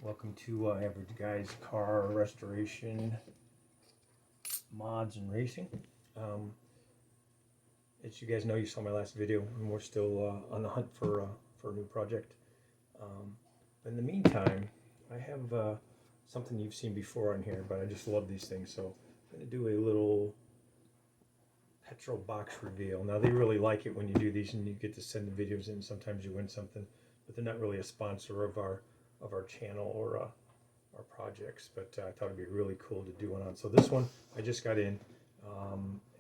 Welcome to Average Guy's Car Restoration Mods and Racing. As you guys know, you saw my last video, and we're still on the hunt for a new project. In the meantime, I have something you've seen before on here, but I just love these things, so I'm going to do a little Petrol Box Reveal. Now, they really like it when you do these and you get to send the videos in. Sometimes you win something, but they're not really a sponsor of our channel or our projects, but I thought it'd be really cool to do one on. So this one I just got in,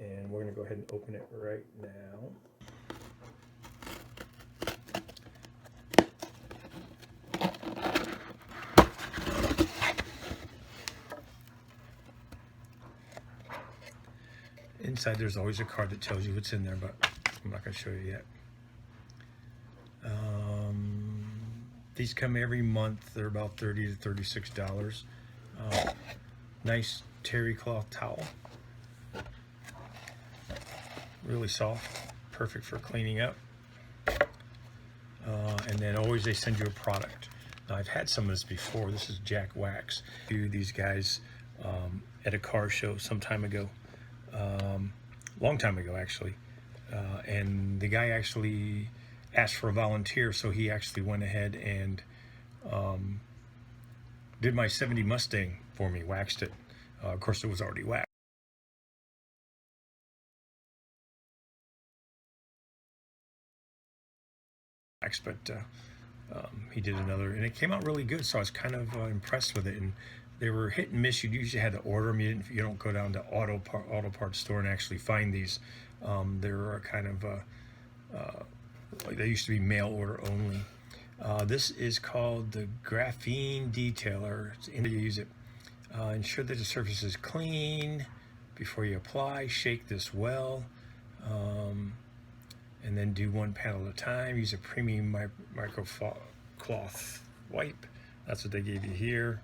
and we're gonna go ahead and open it right now. Inside there's always a card that tells you what's in there, but I'm not gonna show you yet. These come every month. They're about $30 to $36. Nice terry cloth towel. Really soft, perfect for cleaning up. And then always they send you a product. Now I've had some of this before. This is Jack Wax. These guys at a car show some time ago, long time ago actually, and the guy actually asked for a volunteer, so he actually went ahead and did my 70 Mustang for me, waxed it. Of course, it was already waxed. But he did another, and it came out really good, so I was kind of impressed with it. And they were hit and miss. You usually had to order them. You don't go down to auto parts store and actually find these. They're kind of like they used to be mail order only. This is called the Graphene Detailer. It's in you use it. Ensure that the surface is clean before you apply. Shake this well, and then do one panel at a time. Use a premium microcloth wipe. That's what they gave you here.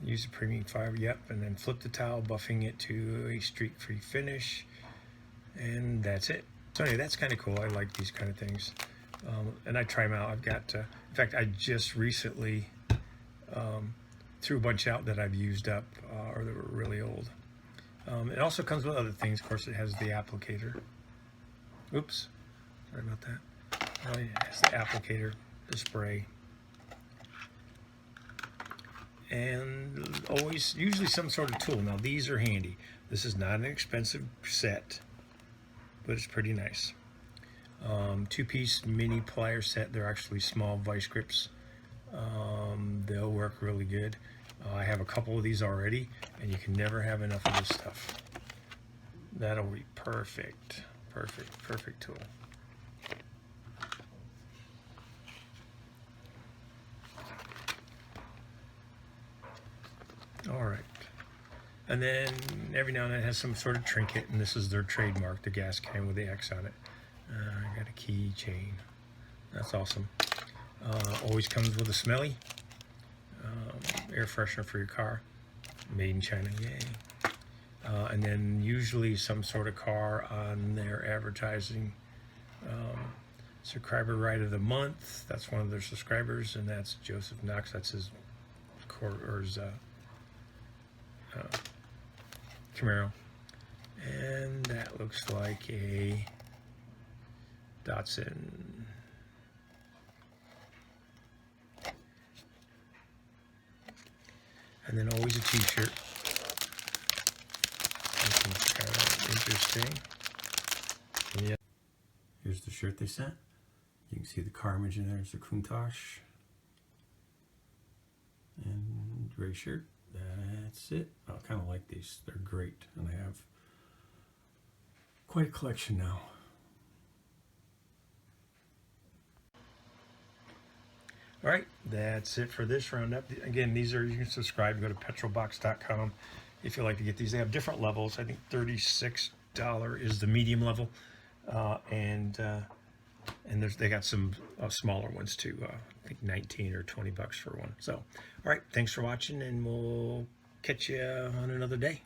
Use a premium fiber, yep, and then flip the towel, buffing it to a streak-free finish, and that's it. So anyway, that's kind of cool. I like these kind of things, and I try them out. I've got, in fact, I just recently threw a bunch out that I've used up or that were really old. It also comes with other things. Of course, it has the applicator. Oops, sorry about that. It has the applicator, the spray. And always, usually some sort of tool. Now these are handy. This is not an expensive set, but it's pretty nice. Two-piece mini plier set. They're actually small vice grips. They'll work really good. I have a couple of these already, and you can never have enough of this stuff. That'll be perfect, perfect tool. All right, and then every now and then it has some sort of trinket, and this is their trademark, the gas can with the X on it. I got a keychain. That's awesome. Always comes with a smelly air freshener for your car, made in China, yay. And then usually some sort of car on their advertising. Subscriber right of the month. That's one of their subscribers, and that's Joseph Knox. That's his Camaro, and that looks like a Datsun. And then always a t-shirt. Something kind of interesting. Yeah. Here's the shirt they sent. You can see the car image in there. It's a Countach. And gray shirt. That's it. I kind of like these. They're great, and I have quite a collection now. All right, that's it for this roundup. Again, these are, you can subscribe. Go to petrolbox.com if you like to get these. They have different levels. I think $36 is the medium level, and they got some smaller ones too. I think 19 or 20 bucks for one. So, all right, thanks for watching, and we'll catch you on another day.